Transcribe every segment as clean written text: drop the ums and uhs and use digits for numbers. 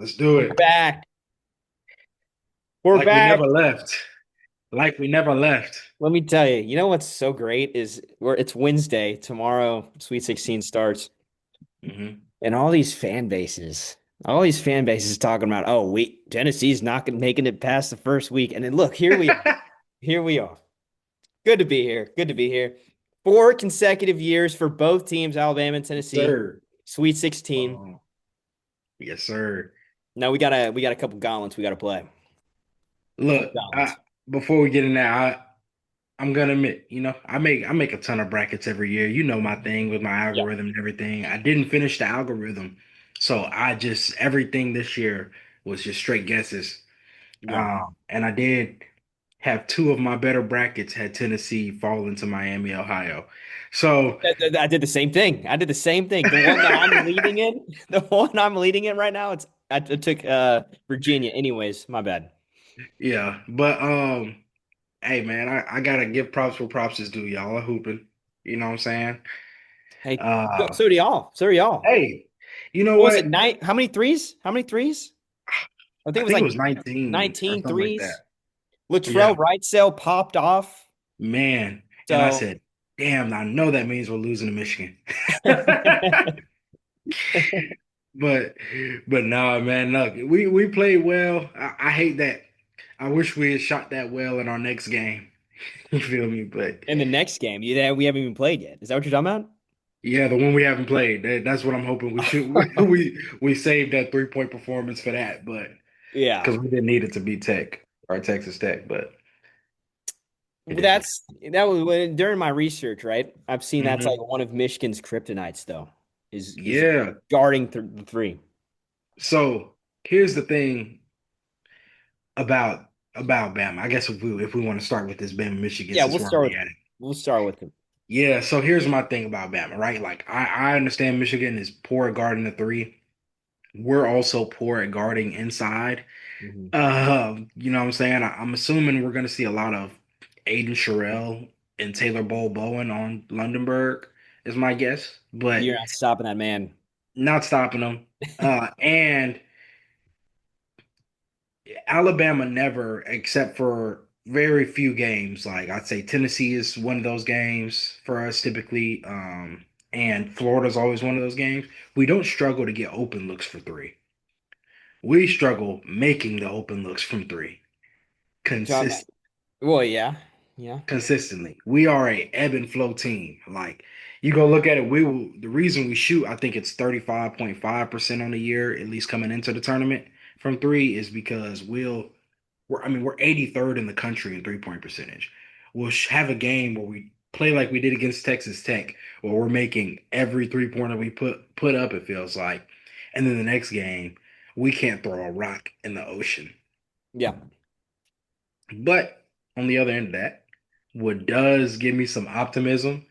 Let's do We're it. back. We're Like we back. never left. Like we never left. Let me tell you, you know what's so great is it's Wednesday. Tomorrow, Sweet 16 starts. Hmm. And all these fan bases talking about, oh, Tennessee's not making it past the first week. And then look, here we are. Here we are. Good to be here. Good to be here. 4 consecutive years for both teams, Alabama and Tennessee. Sir. Sweet 16. Oh, yes, sir. Now we got a couple gauntlets we got to play. Couple Look, gauntlets. before we get in there, I'm gonna admit, I make a ton of brackets every year. You know my thing with my Yeah. algorithm and everything. I didn't finish the algorithm, so I just everything this year was just straight guesses. Yeah. And I did have two of my better brackets had Tennessee fall into Miami, Ohio. So I did the same thing. I did the same thing. The one that I'm leading in, the one I'm leading in right now, I took Virginia. Anyways, my bad. yeah, but hey man, I gotta give props where props is due. Y'all are hooping. You know what I'm saying? Hey, so, Uh so do y'all. So do y'all. hey, you know What was it? what? Nine? How many threes? How many threes? I think I it was think it like was 19 or 19 something like that. threes. Latrell Yeah, Wrightsell popped off. man. And I So said, damn, I know that means we're losing to Michigan. But nah, man, look, we played well. I hate that. I wish we had shot that well in our next game. You feel me? But in the next game, we haven't even played yet. Is that what you're talking yeah, the one we haven't played. That's what I'm hoping we should. about? We saved that 3-point performance for that, but Yeah. because we didn't need it to be Tech or Texas Tech, but it Well, is what. that was during my research, right? I've seen that's like Hmm. one of Michigan's kryptonites, though, is Yeah. guarding the three. So here's the thing about Bama. I guess if we want to start with this Bama Michigan Yeah, since we're already at it. we'll start with him. Yeah. So here's my thing about Bama, right? Like I understand Michigan is poor at guarding the three. We're also poor at guarding inside. Hmm. You know what I'm saying? I'm assuming we're going to see a lot of Aiden Sherrill and Taylor Bowen on Lundenberg, is my guess, but You're not stopping that man. not stopping them. And Alabama never, except for very few games, like I'd say Tennessee is one of those games for us typically, and Florida's always one of those games. We don't struggle to get open looks for three. We struggle making the open looks from three You talking about? consistently. Well, yeah, yeah, Consistently. We are a ebb and flow team. Like you go look at it, the reason we shoot, I think it's 35.5% on the year, at least coming into the tournament from three, is because we're 83rd in the country in 3-point percentage. We'll have a game where we play like we did against Texas Tech, where we're making every 3-pointer we put up, it feels like. And then the next game, we can't throw a rock in the ocean. yeah, But on the other end of that, what does give me some optimism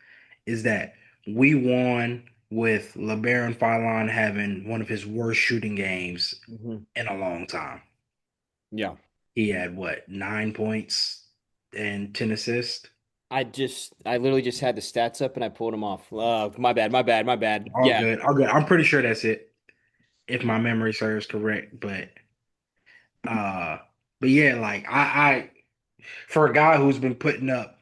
is that we won with LeBaron Philon having one of his worst shooting games hmm, in a long time. yeah. He had what, 9 points and 10 assists? I literally just had the stats up and I pulled them off. My bad, my bad, my bad. All Yeah, good, all good. I'm pretty sure that's it, if my memory serves correct. Uh but yeah, like I for a guy who's been putting up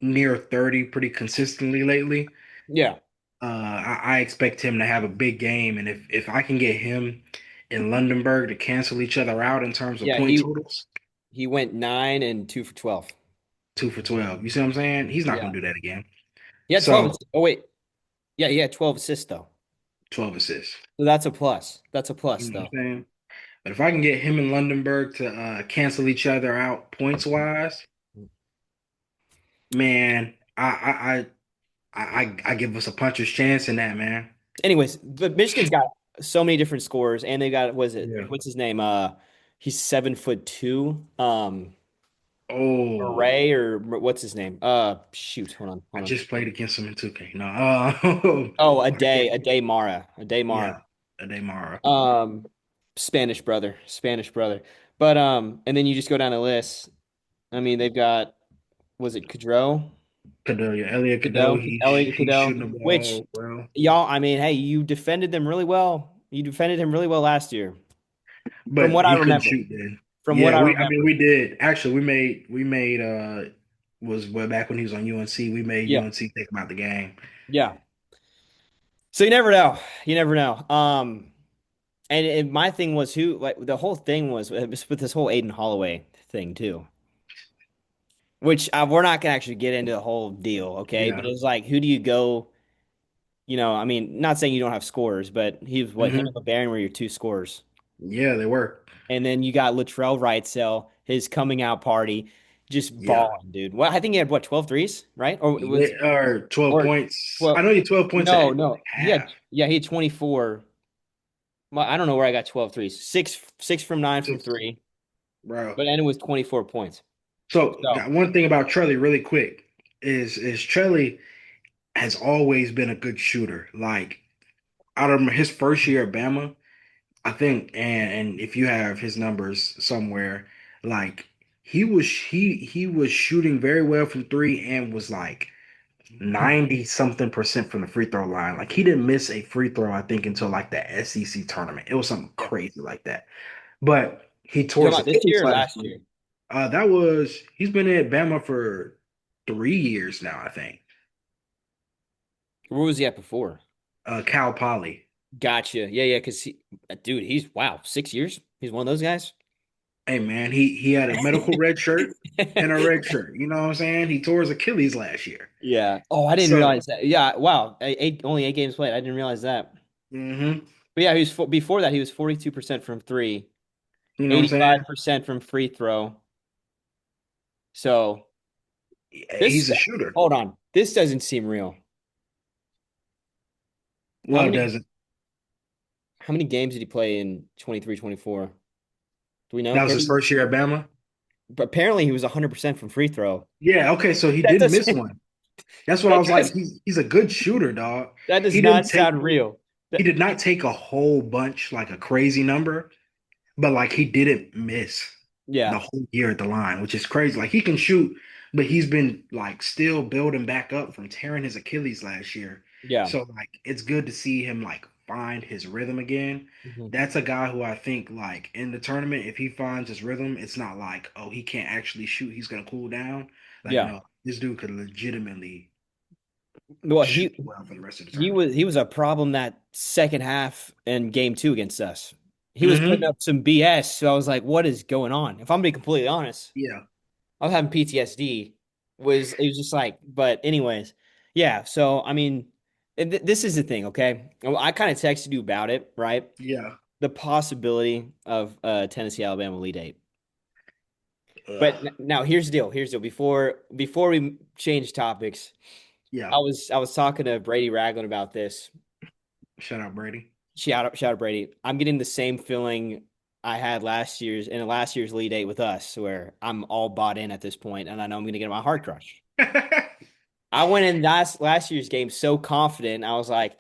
near 30 pretty consistently lately, yeah, I expect him to have a big game, and if I can get him and Lundenberg to cancel each other out in terms of yeah. point totals, He went 9 and 2 for 12. 2 for 12. You see what I'm saying? He's not Yeah, going to do that again. he had 12. So Oh wait, yeah, he had 12 assists though. 12 assists. So that's a plus. That's a You plus know what though. I'm saying? But if I can get him and Lundenberg to cancel each other out points wise, man, I give us a puncher's chance in that, man. Anyways, but Michigan's got so many different scores, and they got Yeah. what's his name? He's 7'2". Oh, Ray or what's his name? Shoot, I hold on. just played against him in 2K. No, Oh, I can't. A day Mara. Yeah, Ademara. Um, Spanish brother. But and then you just go down the list. I mean, they've got was it Kudrow? Cadeau, yeah, Elliot Cadeau, Cadeau, Elliot he's Cadeau, shooting the which ball well. y'all, I mean, hey, you defended them really well. You defended him really well last year. From but what I he couldn't remember. shoot then. From what Yeah, I I mean, remember. we did actually. We made was way back when he was on UNC. We made Yeah. UNC take him out the game. Yeah. So you never know. You never know. And my thing was who like the whole thing was with this whole Aiden Holloway thing too, which we're not gonna actually get into the whole deal, okay? But Yeah. it's like, who do you go? I mean, not saying you don't have scores, but he was what him Hmm. and LeBaron were your two scores, Yeah, they were. and then you got Latrell Wrightsell, his coming out party, just Yeah. balling, dude. Well, I think he had what 12 threes, right? Or Yeah, was or 12 or points. I well, know you 12 points no, at no, he had half, yeah, he had 24. Well, I don't know where I got 12 threes. Six from nine from three, bro. but ended with 24 points. So So got one thing about Trelly really quick is Trelly has always been a good shooter. Like out of his first year at Bama, I think, and if you have his numbers somewhere, like he was shooting very well from three and was like 90 something percent from the free throw line. Like he didn't miss a free throw, I think, until like the SEC tournament. It was something yeah. crazy like that. But he You tore talking his about this Achilles year or last last year. year? He's been at Bama for 3 years now, I think. Where was he at before? Cal Poly. Gotcha. Yeah, yeah, because dude, he's wow, 6 years. He's one of those guys. Hey man, he had a medical red shirt and a red shirt. You know what I'm saying? He tore his Achilles last year. Yeah. Oh, I didn't So, realize that. Yeah. Wow. Only 8 games played. I didn't realize that. hmm But yeah, before that, he was 42% from three, you know what I'm saying? 85% from free throw. So this, He's a shooter. hold on. This doesn't seem real. How What many does it? how many games did he play in 23, 24? Do we know? That was his 30? first year at Bama. But apparently he was 100% from free throw. Yeah, okay, so he That didn't miss doesn't one. That's what I that was like. does He's a good shooter, dog. that does He didn't not take sound real. he That- did not take a whole bunch, like a crazy number. But like he didn't miss the yeah. whole year at the line, which is crazy. Like he can shoot, but he's been like still building back up from tearing his Achilles last year. Yeah. So like it's good to see him like find his rhythm again. Mhm. That's a guy who I think like in the tournament, if he finds his rhythm, it's not like, oh, he can't actually shoot, he's gonna cool down. Like, Yeah. no, this dude could legitimately Well, shoot well for the rest of the he tournament. was he was a problem that second half and game two against us. He was putting Hmm. up some BS. So I was like, what is going on? If I'm being completely honest, Yeah, I was having PTSD. It was just like, but anyways, yeah. So I mean, this is the thing, okay? I kind of texted you about it, right? yeah. The possibility of Tennessee Alabama Elite Eight. Ugh. But now here's the deal. Here's the deal. Before we change topics, Yeah. I was talking to Brady Ragland about this. Shout out Brady. Shout out Brady. I'm getting the same feeling I had last year's Elite Eight with us, where I'm all bought in at this point, and I know I'm going to get my heart crushed. I went in last year's game so confident. I was like,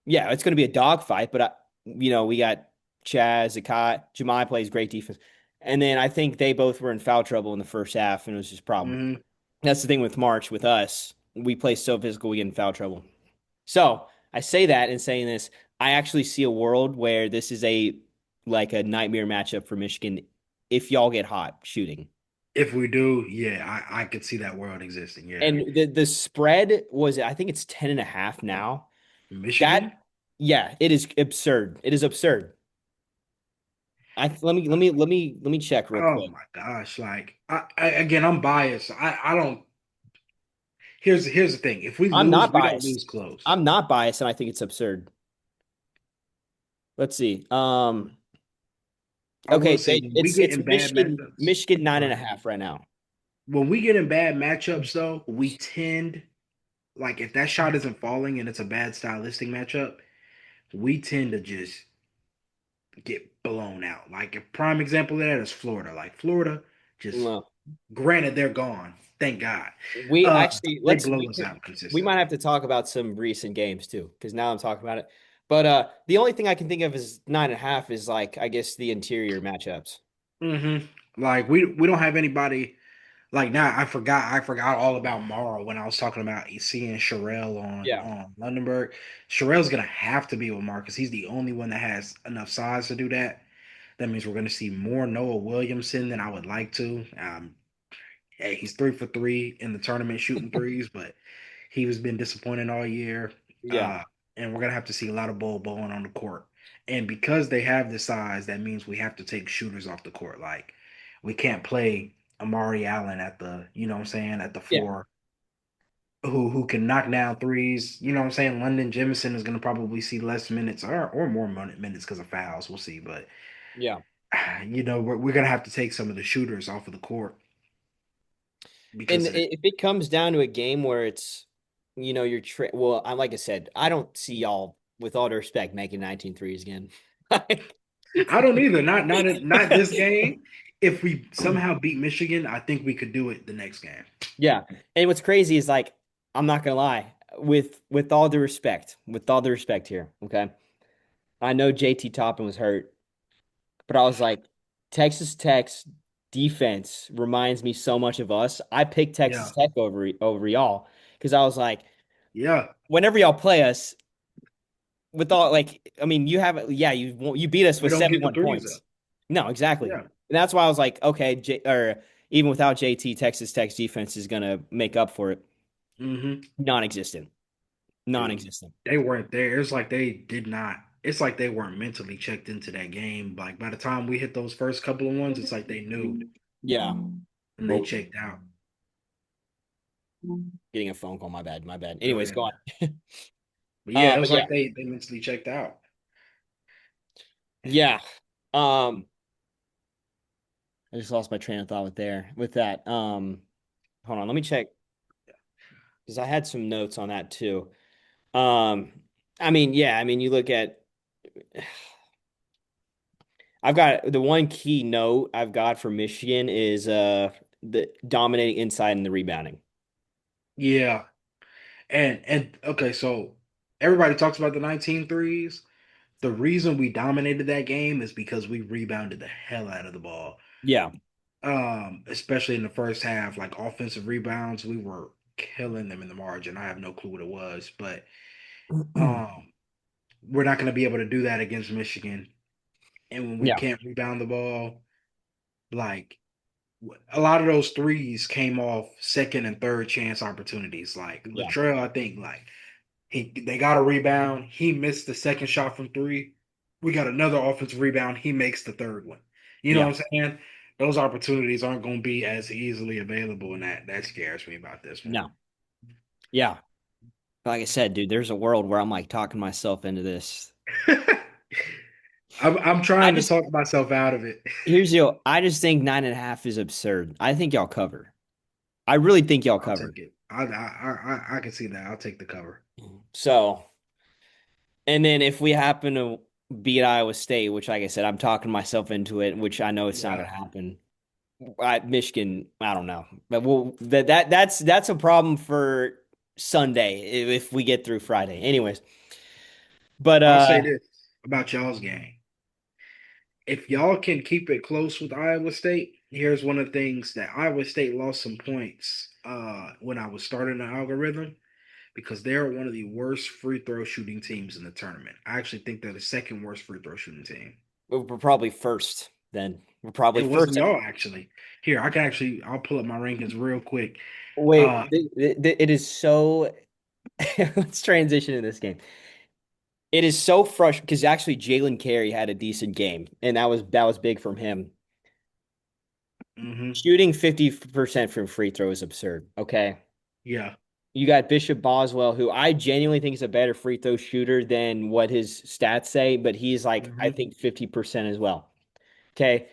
yeah, it's going to be a dogfight, but we got Chaz, Zakat, Jemai plays great defense, and then I think they both were in foul trouble in the first half, and it was just a problem. Hmm. That's the thing with March with us. We play so physical, we get in foul trouble. So I say that in saying this, I actually see a world where this is a nightmare matchup for Michigan if y'all get hot shooting. If we do, yeah, I could see that world existing. Yeah. And the spread was, I think it's 10.5 now. That, Michigan? yeah, it is absurd. It is absurd. Let me check real Oh quick. my gosh. Like again, I'm biased. I don't here's the thing. If we I'm lose, not we don't biased. lose close. I'm not biased, and I think it's absurd. Let's see. I will Okay, say when we it's get it's in bad matchups, Michigan nine go and a ahead. half right now. When we get in bad matchups though, we tend like if that shot isn't falling and it's a bad stylistic matchup, we tend to just get blown out. Like a prime example of that is Florida. Like Florida, just Well, granted they're gone. Thank God. we actually They let's blow us out we might consistently. have to talk about some recent games too, because now I'm talking about it. But the only thing I can think of is 9.5 is like I guess the interior matchups. Hmm. Like we don't have anybody like now. I forgot all about Mara when I was talking about seeing Sherelle on Yeah. Lundenberg. Sherelle's gonna have to be with Marcus. He's the only one that has enough size to do that. That means we're going to see more Noah Williamson than I would like to. Hey, he's 3 for 3 in the tournament shooting threes, but he was been disappointing all year. Yeah. Uh, and we're gonna have to see a lot of ball bowling on the court. And because they have the size, that means we have to take shooters off the court. Like we can't play Amari Allen at the, you know what I'm saying, at the Yeah. four, who can knock down threes. You know what I'm saying? London Jemison is gonna probably see less minutes or more minutes because of fouls. We'll see, but Yeah. we're gonna have to take some of the shooters off of the court And because of the if it comes down to a game where it's, you're well, I like I said, I don't see y'all, with all due respect, making 19 threes again. I don't either. Not this game. If we somehow beat Michigan, I think we could do it the next game. Yeah. And what's crazy is like, I'm not gonna lie, with all the respect here, okay? I know JT Toppin was hurt, but I was like, Texas Tech's defense reminds me so much of us. I picked Texas Yeah, Tech over y'all because I was like, yeah. whenever y'all play us, with all like, I mean, you beat us We with don't get the 71 threes up. points. No, exactly. Yeah. And that's why I was like, okay, or even without JT, Texas Tech's defense is gonna make up for it. Mm-hmm. Non-existent. Dude, Non-existent. they weren't there. It's like they did not. It's like they weren't mentally checked into that game. Like by the time we hit those first couple of ones, it's like they knew Yeah. and they Well, checked out. getting a phone call. My bad. My bad. Go Anyways, go ahead. on. But yeah, it But was yeah, like they mentally checked out. yeah. Um, I just lost my train of thought with that. Hold on, let me check because I had some notes on that too. Um, I mean, yeah, I mean, you look at I've got the one key note I've got for Michigan is the dominating inside and the rebounding. Yeah. And okay, so everybody talks about the 19 threes. The reason we dominated that game is because we rebounded the hell out of the ball. Yeah. Especially in the first half, like offensive rebounds, we were killing them in the margin. I have no clue what it was, but um, we're not going to be able to do that against Michigan. And when we Yeah. can't rebound the ball, like a lot of those threes came off second and third chance opportunities. Like Yeah. Latrell, I think like they got a rebound. He missed the second shot from three. We got another offensive rebound. He makes the third one. You know Yeah. what I'm saying? Those opportunities aren't going to be as easily available, and that scares me about this one. No. Yeah. Like I said, dude, there's a world where I'm like talking myself into this. I'm I trying to just talk myself out of it. Here's the deal. I just think 9.5 is absurd. I think y'all cover. I really think y'all I'll cover. take it. I can see that. I'll take the cover. So, and then if we happen to beat Iowa State, which, like I said, I'm talking myself into it, which I know it's not Yeah. going to happen. Michigan, I don't know, but that's a problem for Sunday if we get through Friday. Anyways, but I'll say this about y'all's game. If y'all can keep it close with Iowa State, here's one of the things that Iowa State lost some points when I was starting the algorithm because they're one of the worst free throw shooting teams in the tournament. I actually think they're the second worst free throw shooting team. we're probably first. Then we're probably It wasn't first. y'all actually. Here, I'll pull up my rankings real quick. Wait, Uh it is so. Let's transition in this game. It is so frustrating because actually Jalen Carey had a decent game, and that was big from him. hmm Shooting 50% from free throw is absurd. Okay. yeah. You got Bishop Boswell, who I genuinely think is a better free throw shooter than what his stats say, but he's like, I hmm think 50% as well. Okay.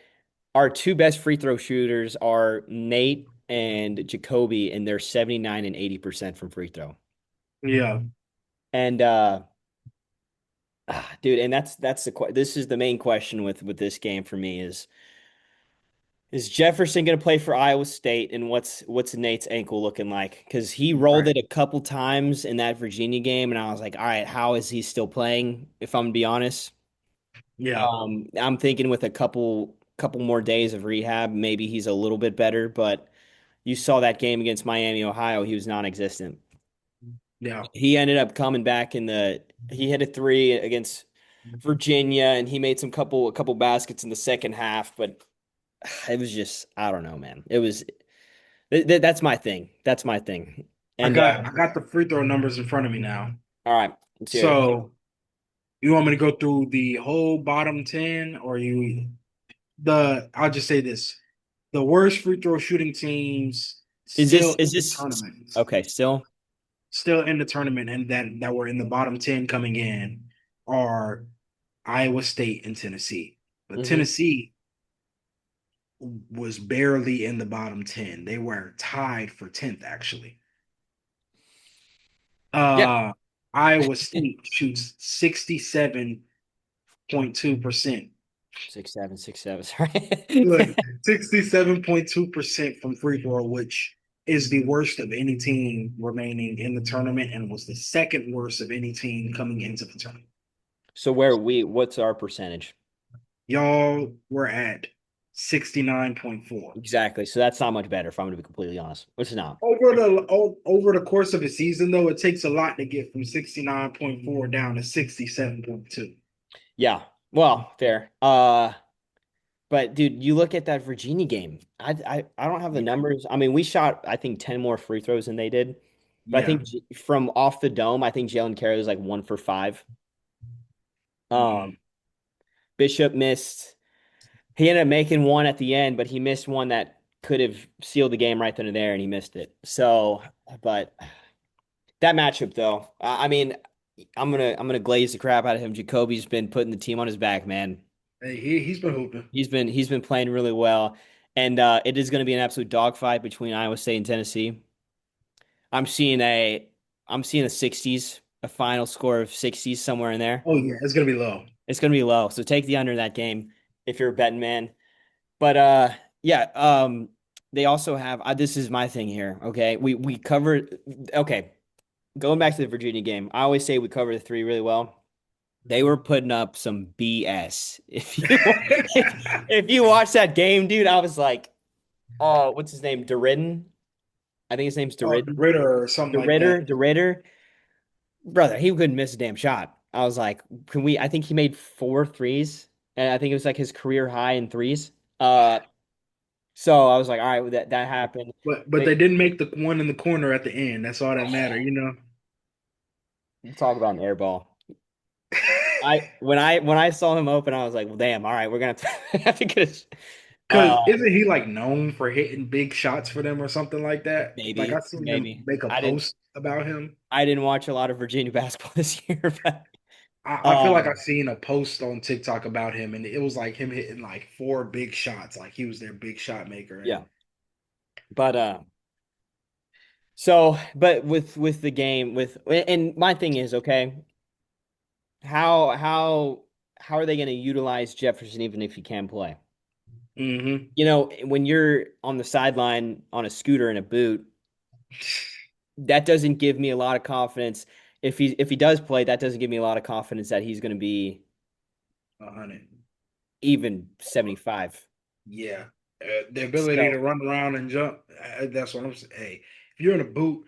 Our two best free throw shooters are Nate and Jacoby, and they're 79 and 80% from free throw. Yeah. And dude, and this is the main question with this game for me is Jefferson going to play for Iowa State, and what's Nate's ankle looking like? Because he rolled Right. it a couple times in that Virginia game, and I was like, all right, how is he still playing? If I'm to be honest, Yeah. I'm thinking with a couple more days of rehab, maybe he's a little bit better. But you saw that game against Miami, Ohio; he was non-existent. Yeah. He ended up coming back in the. He hit a three against. Virginia, and he made a couple baskets in the second half, but it was just I don't know, man. It was that's my thing. That's my thing. And I got the free throw numbers in front of me now. all right, let's hear it. So you want me to go through the whole bottom 10 or you the I'll just say this. The worst free throw shooting teams still Is in the this tournament. okay? Still, Still in the tournament and that were in the bottom 10 coming in are Iowa State and Tennessee. But hmm Tennessee was barely in the bottom 10. They were tied for 10th actually. yeah, Uh Iowa State shoots 67.2%. 6'7", 6'7". Sorry. Look, 67.2% from free throw, which is the worst of any team remaining in the tournament and was the second worst of any team coming into the tournament. So where are we? What's our percentage? Y'all were at 69.4. Exactly. So that's not much better, if I'm going to be completely honest. Which is not. Over the course of a season, though, it takes a lot to get from 69.4 down to 67.2. Yeah. Well, fair. But dude, you look at that Virginia game. I don't have the Yeah. numbers. I mean, we shot I think 10 more free throws than they did. But I Yeah. think from off the dome, I think Jalen Carey was like 1 for 5. Um, Mm-mm. Bishop missed. He ended up making one at the end, but he missed one that could have sealed the game right then and there, and he missed it. So, but that matchup though, I mean, I'm gonna glaze the crap out of him. Jacoby's been putting the team on his back, man. Hey, he's been hooping. He's been playing really well, and it is going to be an absolute dogfight between Iowa State and Tennessee. I'm seeing a I'm seeing a 60s, a final score of 60s somewhere in there. Oh yeah, it's gonna be low. It's going to be low, so take the under in that game if you're a betting man. But yeah, they also have this is my thing here. Okay, we covered. Okay, going back to the Virginia game, I always say we cover the three really well. They were putting up some BS. If you watch that game, dude, I was like, oh, what's his name? Deritten? I think his name's Oh, Deritten. Ritter or something like that. DeRitter. Brother, he couldn't miss a damn shot. I was like, can we? I think he made four threes, and I think it was like his career high in threes. So I was like, all right, well, that happened. But They they didn't make the one in the corner at the end. That's all that matter, you know. talk about an air ball. When I saw him open, I was like, well, damn, all right, we're gonna have to get Cause isn't he like known for hitting big shots for them or something like that? Like I seen them maybe. make a post about him. I didn't watch a lot of Virginia basketball this year, but I feel like um, I seen a post on TikTok about him, and it was like him hitting like four big shots, like he was their big shot maker. yeah. And But so but with the game with and my thing is okay, how how how are they going to utilize Jefferson even if he can play? hmm You know, when you're on the sideline on a scooter in a boot, that doesn't give me a lot of confidence. If he does play, that doesn't give me a lot of confidence that he's going to be 100. even 75. Yeah, the ability So, to run around and jump. That's what I'm saying. Hey, if you're in a boot,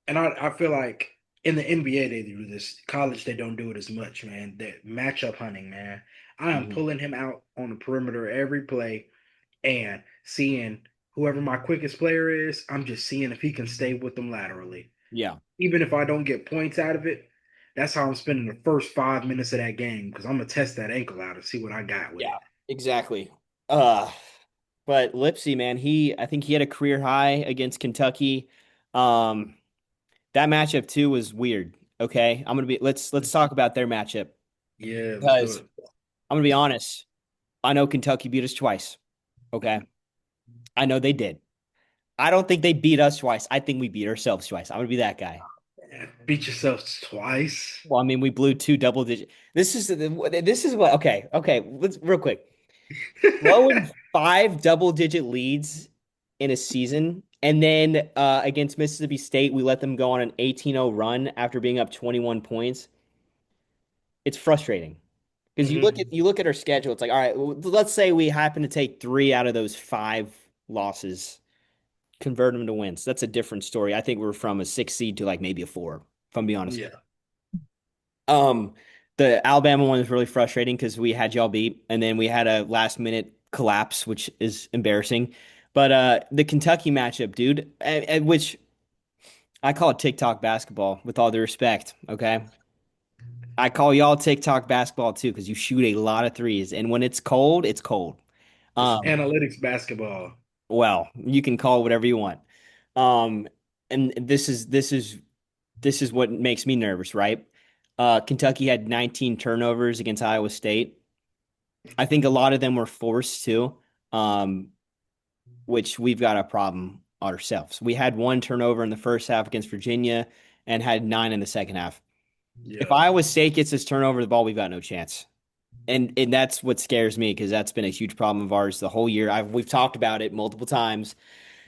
and I feel like in the NBA they do this. College they don't do it as much, man. That matchup hunting, man. I am mhm. pulling him out on the perimeter every play and seeing whoever my quickest player is. I'm just seeing if he can stay with them laterally, Yeah. even if I don't get points out of it. That's how I'm spending the first 5 minutes of that game because I'm gonna test that ankle out and see what I got with Yeah, it. exactly. But Lipsy, man, I think he had a career high against Kentucky. Um, that matchup too was weird. Okay, I'm gonna be let's talk about their matchup Yeah, let's do because it. I'm gonna be honest. I know Kentucky beat us twice. Okay, I know they did. I don't think they beat us twice. I think we beat ourselves twice. I'm gonna be that guy. Beat yourself twice. Well, I mean, we blew two double digit. This is what. Okay, okay. Let's real quick. Blowing five double digit leads in a season, and then against Mississippi State, we let them go on an 18-0 run after being up 21 points. It's frustrating because hmm you look at our schedule. It's like, all right, well, let's say we happen to take three out of those five losses, convert them to wins. That's a different story. I think we're from a 6 seed to like maybe a 4, if I'm being honest. Yeah. Um, The Alabama one was really frustrating because we had y'all beat, and then we had a last minute collapse, which is embarrassing. But the Kentucky matchup, dude, which I call it TikTok basketball, with all due respect. Okay, I call y'all TikTok basketball too because you shoot a lot of threes, and when it's cold, it's cold. It's Um, analytics basketball. well, you can call it whatever you want. Um, and this is what makes me nervous, right? Kentucky had 19 turnovers against Iowa State. I think a lot of them were forced too, um, which we've got a problem ourselves. We had one turnover in the first half against Virginia and had nine in the second half. If Yeah, Iowa State gets this turnover of the ball, we've got no chance. And that's what scares me because that's been a huge problem of ours the whole year. We've talked about it multiple times.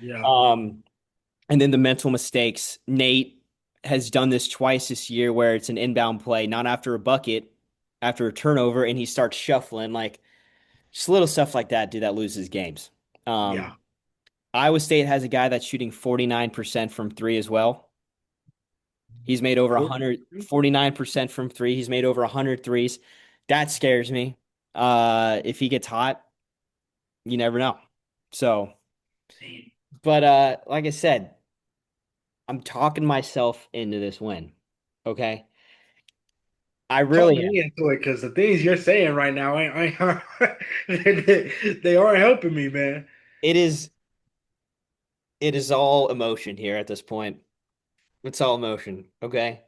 yeah. Um, and then the mental mistakes. Nate has done this twice this year where it's an inbound play, not after a bucket, after a turnover, and he starts shuffling like just little stuff like that, dude, that loses games. Yeah. Um, Iowa State has a guy that's shooting 49% from three as well. He's made over 149% from three. He's made over 100 threes. That scares me. If he gets hot, you never know. So, but like I said, I'm talking myself into this win. Okay. I Talk really me am. into it because the things you're saying right now they aren't helping me, man. It is it is all emotion here at this point. It's all emotion. Okay.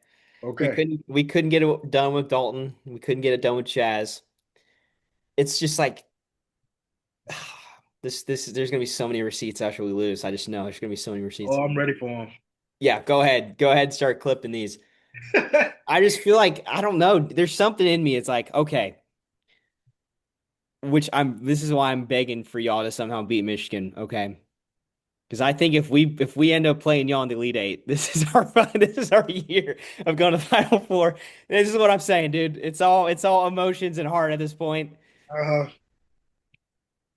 We Okay. couldn't we couldn't get it done with Dalton. We couldn't get it done with Chaz. It's just like this there's gonna be so many receipts after we lose. I just know there's gonna be so many receipts. Oh, I'm ready for him. Yeah, go ahead. Go ahead and start clipping these. I just feel like I don't know. There's something in me. It's like, okay, which I'm this is why I'm begging for y'all to somehow beat Michigan, okay? Because I think if we end up playing y'all in the Elite Eight, this is our year of going to the Final Four. This is what I'm saying, dude. It's all emotions and heart at this point. uh,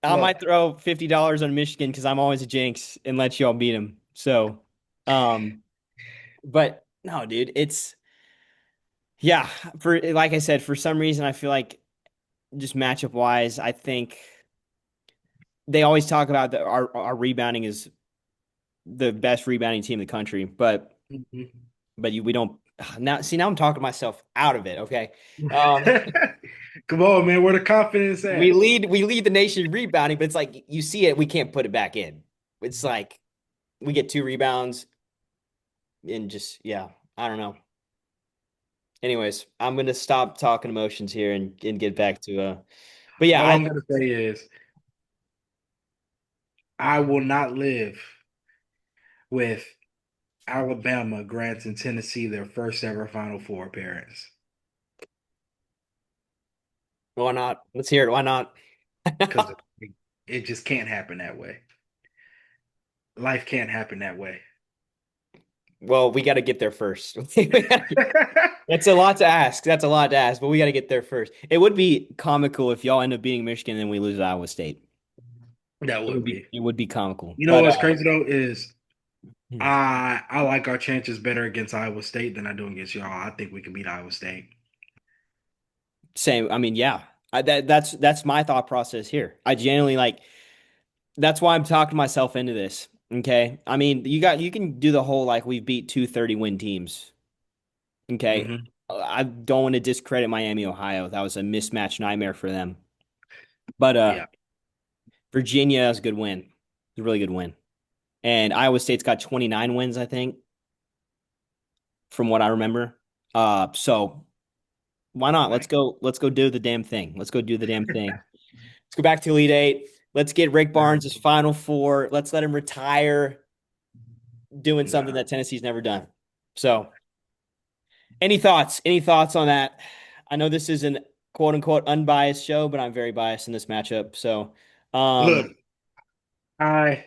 I might look, throw $50 on Michigan because I'm always a jinx and let y'all beat them. So, um, but no, dude, it's yeah. For like I said, for some reason, I feel like just matchup wise, I think they always talk about that our rebounding is the best rebounding team in the country, but we don't now see now I'm talking myself out of it. Okay. Um, come on, man. Where the confidence we at? lead we lead the nation in rebounding, but it's like you see it, we can't put it back in. It's like we get two rebounds and just yeah, I don't know. Anyways, I'm gonna stop talking emotions here and get back to but yeah, All I I'm gonna say is I will not live with Alabama granting Tennessee their first ever Final Four appearance why not? Let's hear it. Why not? because it just can't happen that way. Life can't happen that way. Well, we got to get there first. That's a lot to ask. That's a lot to ask, but we got to get there first. It would be comical if y'all end up beating Michigan and then we lose Iowa State. That It would would be be. it would be comical. You know But what's crazy though is hmm. I like our chances better against Iowa State than I do against y'all. I think we can beat Iowa State. Same. I mean, yeah. That's my thought process here. I genuinely like. That's why I'm talking myself into this. Okay. I mean, you can do the whole like we beat 230 win teams. Okay. Hmm. I don't want to discredit Miami, Ohio. That was a mismatch nightmare for them. But Yeah. Virginia is a good win. It's a really good win. And Iowa State's got 29 wins, I think, from what I remember. So why not? Nice. Let's go do the damn thing. Let's go do the damn thing. Let's go back to Elite Eight. Let's get Rick Nah. Barnes' Final Four. Let's let him retire doing something Nah. that Tennessee's never done. So, any thoughts? Any thoughts on that? I know this is an quote unquote unbiased show, but I'm very biased in this matchup. So, Look, um, I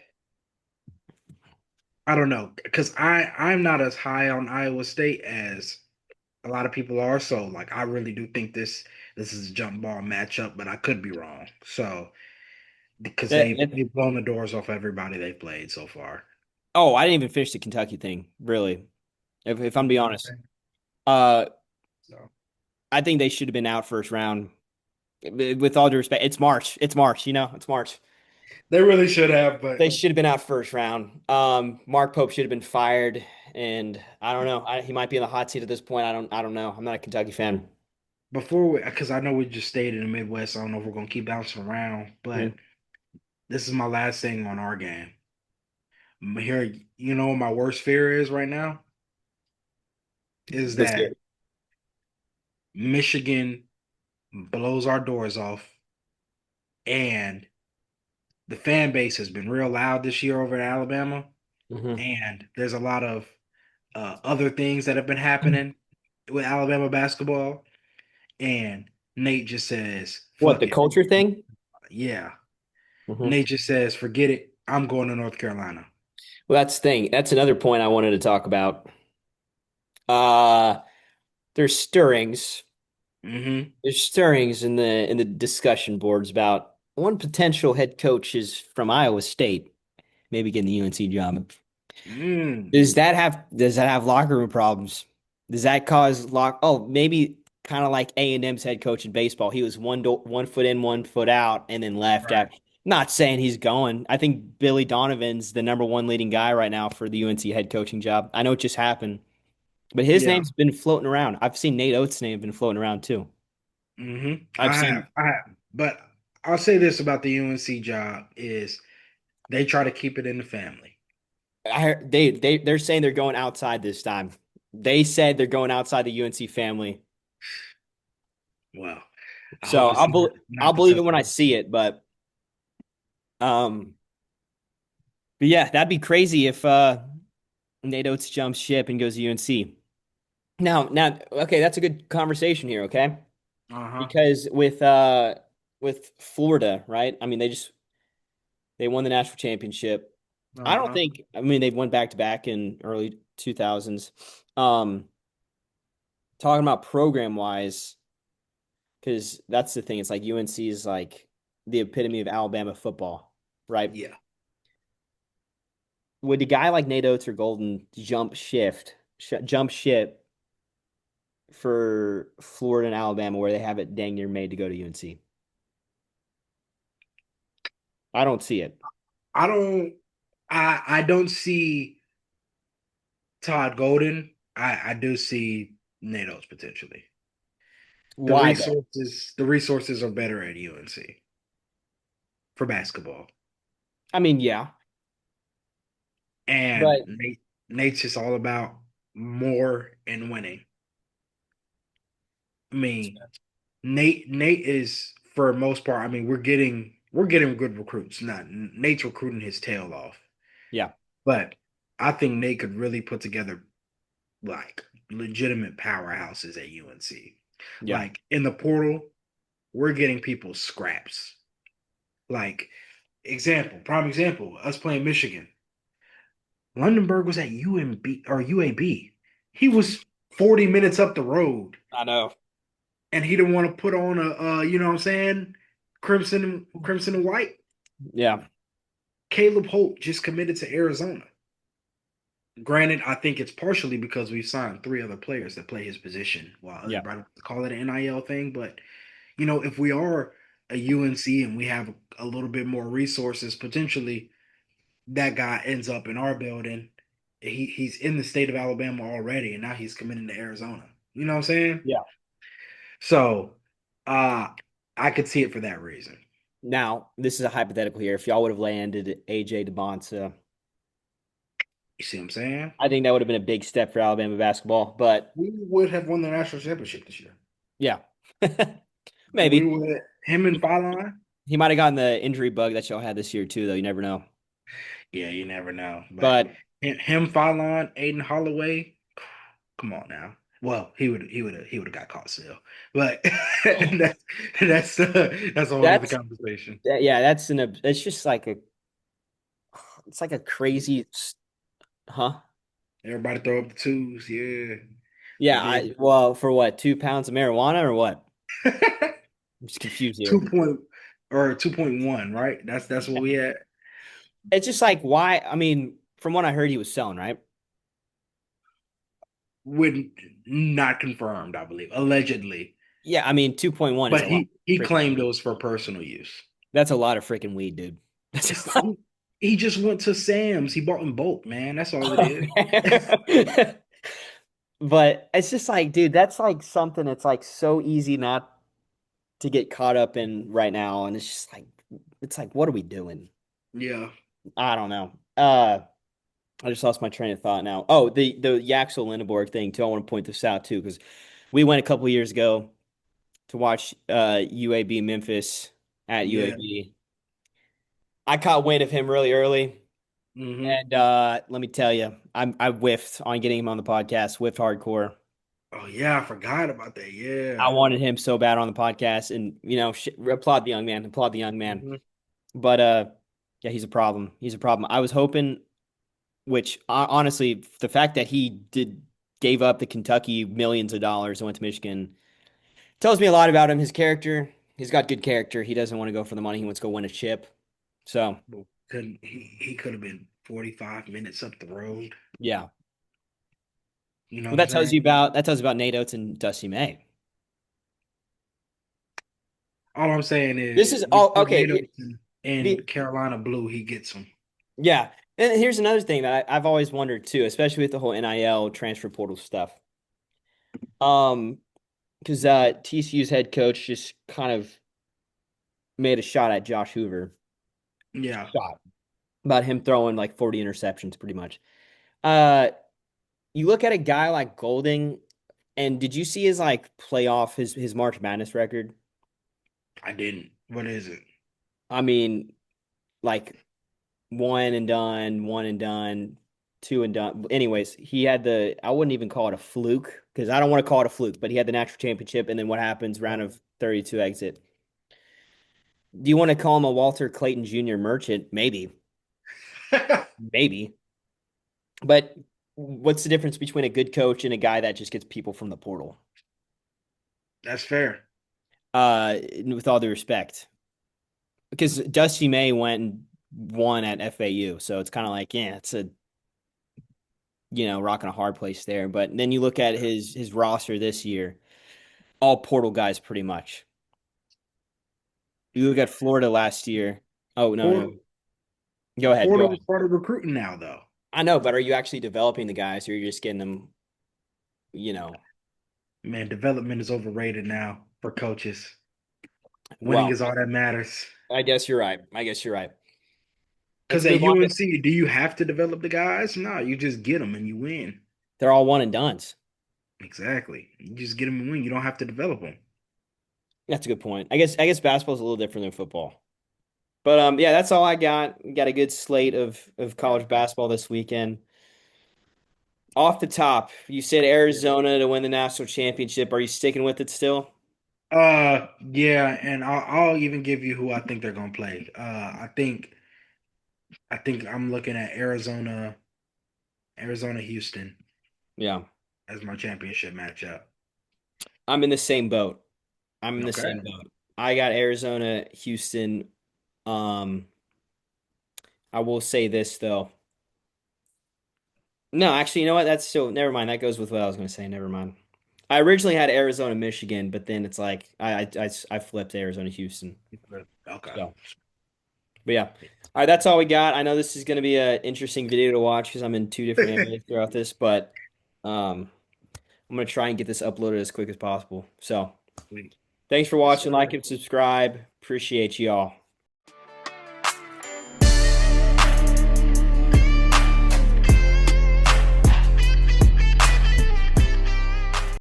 I don't know because I'm not as high on Iowa State as a lot of people are. So like I really do think this is a jump ball matchup, but I could be wrong. So because that, they've blown the doors off everybody they've played so far. oh, I didn't even finish the Kentucky thing, really. If I'm to be honest. Okay. Uh, So. I think they should have been out first round. With all due respect, it's March. It's March. It's March. They really should have, but They should have been out first round. Mark Pope should have been fired, and I don't know. He might be in the hot seat at this point. I don't know. I'm not a Kentucky fan. because I know we just stayed in the Midwest, I don't know if we're gonna keep bouncing around, but Mhm. this is my last thing on our game. Here, you know what my worst fear is right now is Let's hear that it. Michigan blows our doors off, and the fan base has been real loud this year over in Alabama, Mhm. and there's a lot of other things that have been happening with Alabama basketball, and Nate just says, What, "Fuck the it, culture thing? yeah." Mhm. Nate just says, "Forget it. I'm going to North Carolina." Well, that's the thing. That's another point I wanted to talk about. Uh, there's stirrings. Hmm. There's stirrings in the discussion boards about one potential head coach is from Iowa State, maybe getting the UNC job. Mm. Does that have locker room problems? Does that cause oh, maybe kind of like A&M's head coach in baseball. He was one foot in, 1 foot out, and then left Right. out. Not saying he's going. I think Billy Donovan's the number one leading guy right now for the UNC head coaching job. I know it just happened, but his Yeah. name's been floating around. I've seen Nate Oates' name been floating around too. I've I have. seen I have. But I'll say this about the UNC job is they try to keep it in the family. they're saying they're going outside this time. They said they're going outside the UNC family. Well, I So hope it's I'll not the believe it when I Tuscaloosa. see it, um but yeah, that'd be crazy if Nate Oates jumps ship and goes to UNC. Now okay, that's a good conversation here, okay? Uh-huh. Because with Florida, right? I mean, they won the national championship. I don't Uh-huh. think I mean they've won back to back in early 2000s. Um talking about program wise, because that's the thing. It's like UNC is like the epitome of Alabama football, right? Yeah. Would a guy like Nate Oates or Golden jump ship for Florida and Alabama, where they have it dang near made to go to UNC? I don't see it. I don't I don't see Todd Golden. I do see NATO's potentially. Why though? The resources are better at UNC for basketball. I mean, yeah, And but Nate's just all about more and winning. I mean, Nate is for most part. I mean, we're getting good recruits. Not Nate's recruiting his tail off, yeah, but I think Nate could really put together like legitimate powerhouses at UNC. yeah, Like in the portal, we're getting people scraps. Like prime example, us playing Michigan. Lundenberg was at UMB or UAB. He was 40 minutes up the road, I know. and he didn't want to put on you know what I'm saying, crimson and white. Yeah, Caleb Holt just committed to Arizona. Granted, I think it's partially because we've signed three other players that play his position, while yeah, everybody call it an NIL thing. But you know, if we are a UNC and we have a little bit more resources, potentially that guy ends up in our building. He's in the state of Alabama already, and now he's committing to Arizona. You know what I'm saying? yeah. So, uh, I could see it for that reason. Now, this is a hypothetical here. If y'all would have landed AJ DeBonta, You see what I'm saying? I think that would have been a big step for Alabama basketball. But We would have won the national championship this year. yeah, We maybe. would him and Fallon. He might have gotten the injury bug that y'all had this year too, though. You never know. Yeah, you never know. But But him, Fallon, Aiden Holloway. Come on now. Well, he would have got caught still. But that's that's a whole other that's conversation. yeah, it's just like it's like a crazy, huh? Everybody throw up the twos, yeah. Yeah, And then well, for what, 2 pounds of marijuana or what? I'm just confused two here. point or 2.1, right? That's what we had. It's just like why? I mean, from what I heard, he was selling, right? With not confirmed, I believe. Allegedly. Yeah, I mean 2.1 is But a lot he of freaking claimed it weed. was for personal use. That's a lot of freaking weed, dude. That's It's a lot. he just went to Sam's. He bought in bulk, man. That's all it is. Okay. But it's just like, dude, that's like something that's like so easy not to get caught up in right now. And it's like, what are we doing? Yeah. I don't know. I just lost my train of thought now. Oh, the Yaxel Lindeborg thing too. I want to point this out too because we went a couple years ago to watch UAB Memphis at Yeah. UAB. I caught wind of him really early, Hmm. and let me tell you, I whiffed on getting him on the podcast. Whiffed hardcore. Oh yeah, I forgot about that. I Yeah. wanted him so bad on the podcast, and applaud the young man, applaud the young man. Hmm. But yeah, he's a problem. He's a problem. I was hoping, which honestly, the fact that he did gave up the Kentucky millions of dollars and went to Michigan tells me a lot about him. His character, he's got good character. He doesn't want to go for the money. He wants to go win a chip. So But couldn't he could have been 45 minutes up the road. yeah, You know well, what I'm saying? that tells you about Nate Oates and Dusty May. All I'm saying This is is with all okay. tornadoes and The, Carolina Blue, he gets them. yeah, and here's another thing that I've always wondered too, especially with the whole NIL transfer portal stuff. Um, because TCU's head coach just kind of made a shot at Josh Hoover. Yeah, Shot about him throwing like 40 interceptions, pretty much. Uh, you look at a guy like Golding, and did you see his like playoff his March Madness record? I didn't. What is it? I mean, like one and done, two and done. Anyways, he had I wouldn't even call it a fluke because I don't want to call it a fluke, but he had the national championship, and then what happens? Round of 32 exit. Do you want to call him a Walter Clayton Jr. merchant? Maybe, maybe. But what's the difference between a good coach and a guy that just gets people from the portal? That's fair. With all due respect, because Dusty May went and won at FAU, so it's kind of like, yeah, it's a rocking a hard place there. But then you look at his roster this year, all portal guys pretty much. You look at Florida last year. Oh no, no. Portal, Go ahead, go Portal ahead. started recruiting now, though. I know, but are you actually developing the guys or you're just getting them, you know? Man, development is overrated now for coaches. Winning Well, is all that matters. I guess you're right. I guess you're right. Because Let's at move on to UNC, do you have to develop the guys? No, you just get them and you win. they're all one and dones. Exactly. You just get them and win. You don't have to develop them. That's a good point. I guess basketball's a little different than football. But yeah, that's all I got. Got a good slate of college basketball this weekend. Off the top, you said Arizona to win the national championship. Are you sticking with it still? Yeah, and I'll even give you who I think they're gonna play. I think I'm looking at Arizona, Houston Yeah. as my championship matchup. I'm in the same boat. I'm in the Okay. same boat. I got Arizona, Houston. Um, I will say this though. No, actually, you know what? That's still never mind. That goes with what I was going to say. Never mind. I originally had Arizona, Michigan, but then it's like I flipped Arizona, Houston. Okay. So, but yeah. All right, that's all we got. I know this is going to be an interesting video to watch because I'm in two different areas throughout this, but um, I'm going to try and get this uploaded as quick as possible. So, Sweet. thanks for Yes, watching. Like sir. and subscribe. Appreciate y'all.